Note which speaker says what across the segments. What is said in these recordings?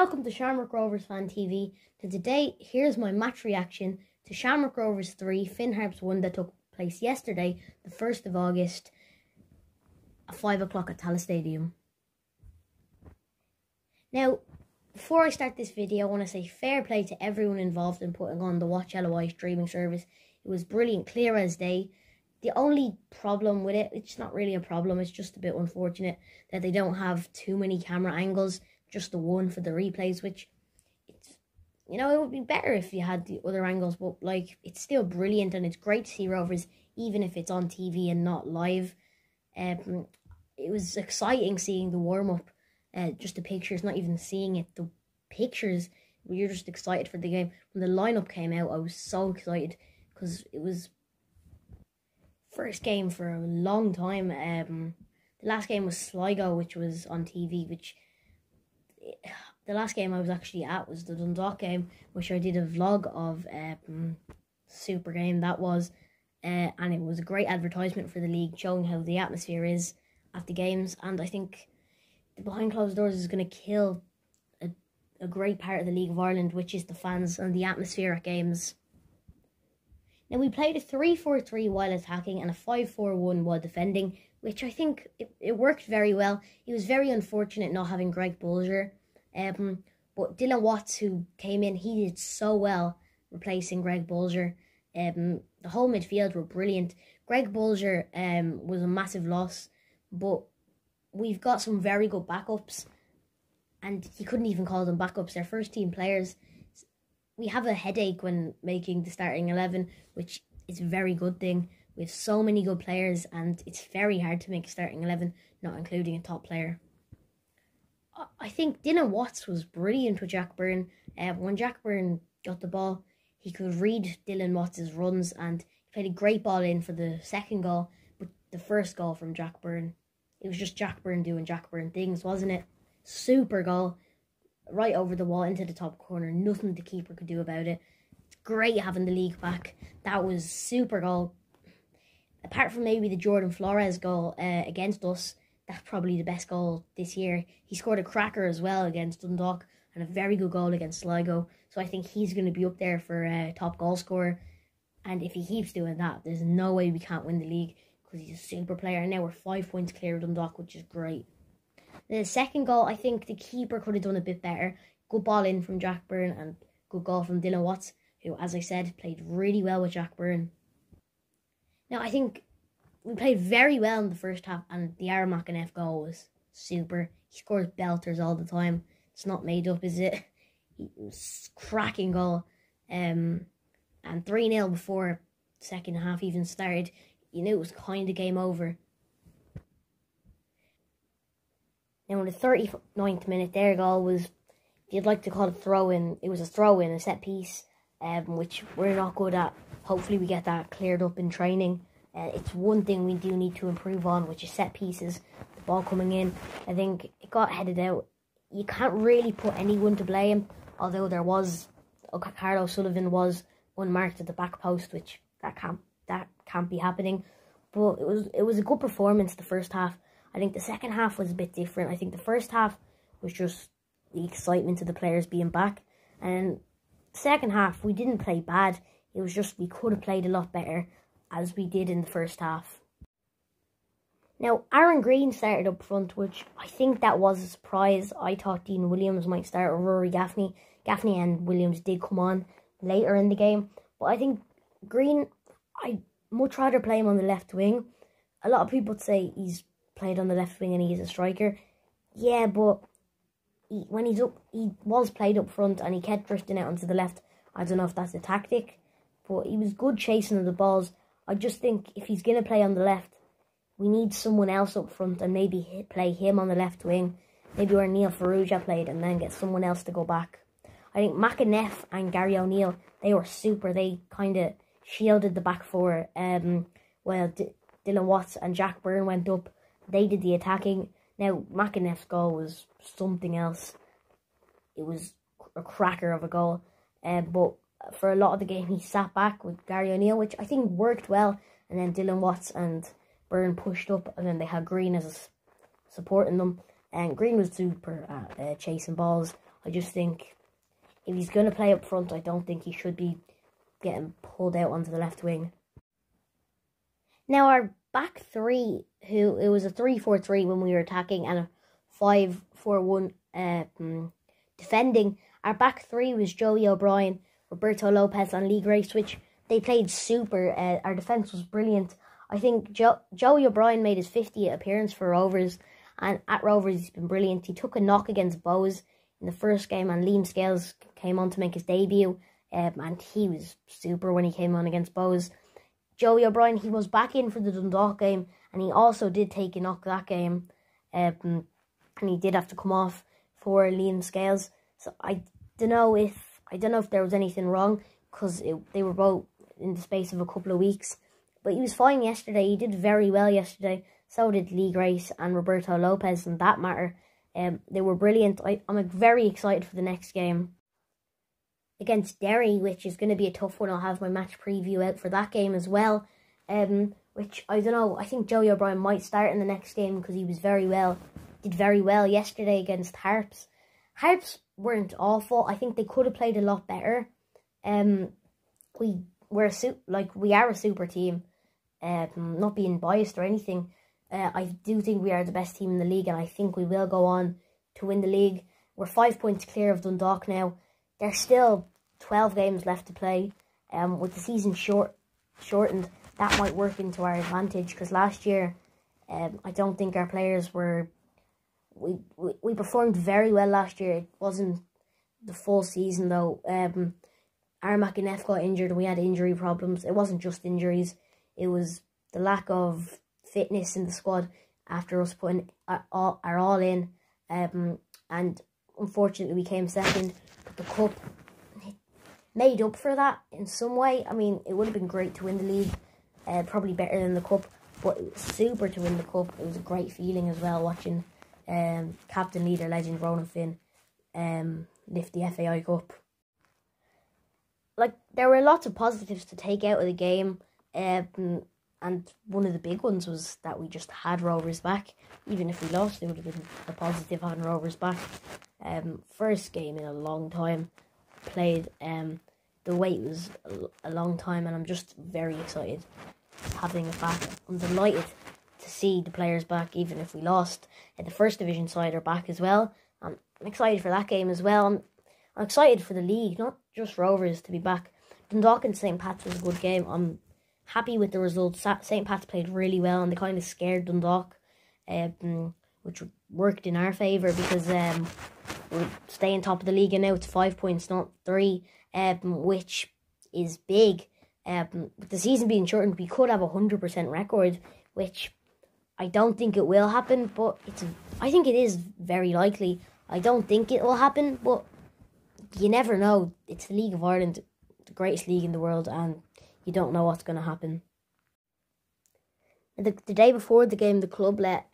Speaker 1: welcome to Shamrock Rovers Fan TV. And today, here's my match reaction to Shamrock Rovers 3, Harps 1 that took place yesterday, the 1st of August, at 5 o'clock at Tallaght Stadium. Now, before I start this video, I want to say fair play to everyone involved in putting on the Watch LOI streaming service. It was brilliant, clear as day. The only problem with it, it's not really a problem, it's just a bit unfortunate that they don't have too many camera angles, just the one for the replays, which, it's, you know, it would be better if you had the other angles, but, like, it's still brilliant, and it's great to see Rovers, even if it's on TV and not live. It was exciting seeing the warm-up, just the pictures, not even seeing it, the pictures, you're just excited for the game. When the lineup came out, I was so excited, because it was first game for a long time. The last game was Sligo, which was on TV, the last game I was actually at was the Dundalk game, which I did a vlog of. Super game that was, and it was a great advertisement for the league, showing how the atmosphere is at the games. And I think the behind closed doors is going to kill a great part of the League of Ireland, which is the fans and the atmosphere at games. Now, we played a 3-4-3 while attacking and a 5-4-1 while defending, which I think it worked very well. It was very unfortunate not having Greg Bolger. But Dylan Watts, who came in, he did so well replacing Greg Bolger. The whole midfield were brilliant. Greg Bolger was a massive loss, but we've got some very good backups, and he couldn't even call them backups. They're first team players. We have a headache when making the starting 11, which is a very good thing. We have so many good players, and it's very hard to make a starting 11, not including a top player. I think Dylan Watts was brilliant with Jack Byrne. When Jack Byrne got the ball, he could read Dylan Watts' runs, and he played a great ball in for the second goal. But the first goal from Jack Byrne, it was just Jack Byrne doing Jack Byrne things, wasn't it? Super goal. Right over the wall into the top corner. Nothing the keeper could do about it. It's great having the league back. That was super goal. Apart from maybe the Jordan Flores goal against us, that's probably the best goal this year. He scored a cracker as well against Dundalk and a very good goal against Sligo. So I think he's going to be up there for top goal scorer. And if he keeps doing that, there's no way we can't win the league, because he's a super player. And now we're 5 points clear of Dundalk, which is great. The second goal, I think the keeper could have done a bit better. Good ball in from Jack Byrne and good goal from Dylan Watts, who, as I said, played really well with Jack Byrne. Now, I think we played very well in the first half, and the Aaron McEneff goal was super. He scores belters all the time. It's not made up, is it? It was a cracking goal. And 3-0 before the second half even started. You knew it was kind of game over. Now, in the 39th minute, their goal was, if you'd like to call it throw-in, it was a throw-in, a set-piece, which we're not good at. Hopefully we get that cleared up in training. It's one thing we do need to improve on, which is set-pieces, the ball coming in. I think it got headed out. You can't really put anyone to blame, although there was, Carlo Sullivan was unmarked at the back post, which that can't be happening. But it was a good performance the first half. I think the second half was a bit different. I think the first half was just the excitement of the players being back. And the second half, we didn't play bad. It was just we could have played a lot better, as we did in the first half. Now, Aaron Green started up front, which I think that was a surprise. I thought Dean Williams might start with Rory Gaffney. Gaffney and Williams did come on later in the game. But I think Green, I'd much rather play him on the left wing. A lot of people say he's played on the left wing and he's a striker. Yeah, but when he's up, he was played up front and he kept drifting out onto the left. I don't know if that's a tactic, but he was good chasing the balls. I just think if he's going to play on the left, we need someone else up front and maybe play him on the left wing. Maybe where Neil Farrugia played, and then get someone else to go back. I think McEneff and Gary O'Neill, they were super. They kind of shielded the back four. While Dylan Watts and Jack Byrne went up, they did the attacking. Now, McEneff's goal was something else. It was a cracker of a goal. But for a lot of the game, he sat back with Gary O'Neill, which I think worked well. And then Dylan Watts and Byrne pushed up, and then they had Green as supporting them. And Green was super at chasing balls. I just think if he's going to play up front, I don't think he should be getting pulled out onto the left wing. Now, our back three, it was a 3-4-3 when we were attacking and a 5-4-1 defending. Our back three was Joey O'Brien, Roberto Lopez and Lee Grace, which they played super. Our defence was brilliant. I think Joey O'Brien made his 50th appearance for Rovers, and at Rovers he's been brilliant. He took a knock against Bowes in the first game, and Liam Scales came on to make his debut, and he was super when he came on against Bowes. Joey O'Brien, he was back in for the Dundalk game, and he also did take a knock that game, and he did have to come off for Liam Scales. So I don't know if there was anything wrong, because they were both in the space of a couple of weeks. But he was fine yesterday. He did very well yesterday. So did Lee Grace and Roberto Lopez, in that matter. They were brilliant. I'm very excited for the next game against Derry, which is going to be a tough one. I'll have my match preview out for that game as well. Which, I don't know, I think Joey O'Brien might start in the next game because he was did very well yesterday against Harps. Harps weren't awful. I think they could have played a lot better. We are a super team. Not being biased or anything. I do think we are the best team in the league, and I think we will go on to win the league. We're 5 points clear of Dundalk now. There's still 12 games left to play. With the season shortened, that might work into our advantage, because last year, I don't think our players were... We performed very well last year. It wasn't the full season, though. Aaron McEneff got injured, and we had injury problems. It wasn't just injuries. It was the lack of fitness in the squad after us putting our all in. And unfortunately, we came second. But the cup made up for that in some way. I mean, it would have been great to win the league. Probably better than the cup. But it was super to win the cup. It was a great feeling as well, watching captain, leader, legend Ronan Finn lift the FAI Cup. Like, there were lots of positives to take out of the game, and one of the big ones was that we just had Rovers back. Even if we lost, it would have been a positive having Rovers back. First game in a long time, played. The wait was a long time, and I'm just very excited having it back. I'm delighted to see the players back, even if we lost. The first division side are back as well. I'm excited for that game as well. I'm excited for the league, not just Rovers to be back. Dundalk and St. Pat's was a good game. I'm happy with the results. St. Pat's played really well, and they kind of scared Dundalk, which worked in our favour, because we're staying top of the league, and now it's 5 points, not 3, which is big. With the season being shortened, we could have a 100% record, which I don't think it will happen, but I think it is very likely. I don't think it will happen, but you never know. It's the League of Ireland, the greatest league in the world, and you don't know what's going to happen. The day before the game, the club let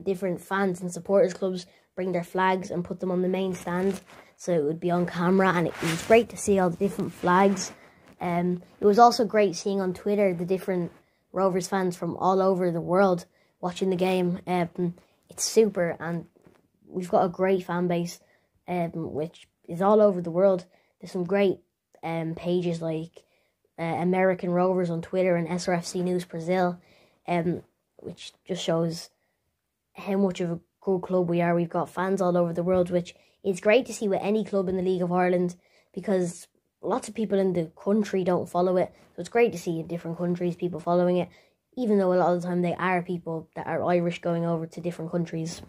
Speaker 1: different fans and supporters clubs bring their flags and put them on the main stand, so it would be on camera, and it was great to see all the different flags. It was also great seeing on Twitter the different Rovers fans from all over the world watching the game. It's super, and we've got a great fan base, which is all over the world. There's some great pages like American Rovers on Twitter and SRFC News Brazil, which just shows how much of a good club we are. We've got fans all over the world, which is great to see with any club in the League of Ireland, because lots of people in the country don't follow it. So it's great to see in different countries people following it, even though a lot of the time they are people that are Irish going over to different countries.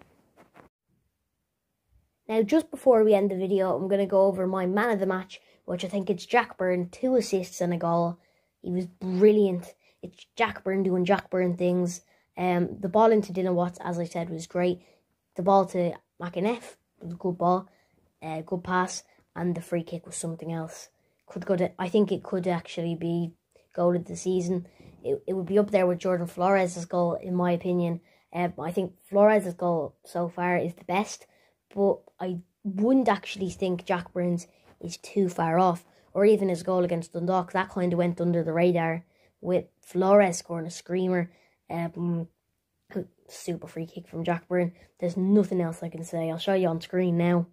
Speaker 1: Now, just before we end the video, I'm going to go over my man of the match, which I think it's Jack Byrne, 2 assists and a goal. He was brilliant. It's Jack Byrne doing Jack Byrne things. The ball into Dylan Watts, as I said, was great. The ball to McEneff was a good ball, good pass, and the free kick was something else. I think it could actually be goal of the season. It would be up there with Jordan Flores' goal, in my opinion. I think Flores' goal so far is the best, but I wouldn't actually think Jack Byrne's is too far off, or even his goal against Dundalk. That kind of went under the radar, with Flores scoring a screamer. Super free kick from Jack Byrne. There's nothing else I can say. I'll show you on screen now.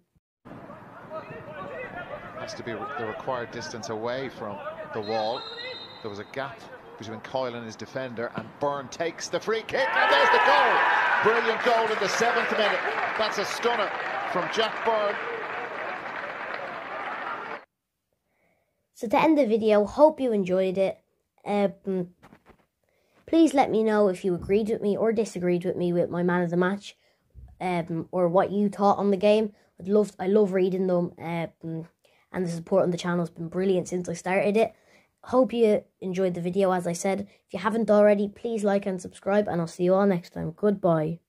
Speaker 2: has to be the required distance away from the wall. There was a gap between Coyle and his defender, and Byrne takes the free kick, and there's the goal. Brilliant goal in the 7th minute. That's a stunner from Jack Byrne.
Speaker 1: So to end the video, hope you enjoyed it. Please let me know if you agreed with me or disagreed with me with my man of the match, or what you thought on the game. I love reading them, and the support on the channel has been brilliant since I started it. Hope you enjoyed the video. As I said, if you haven't already, please like and subscribe, and I'll see you all next time. Goodbye.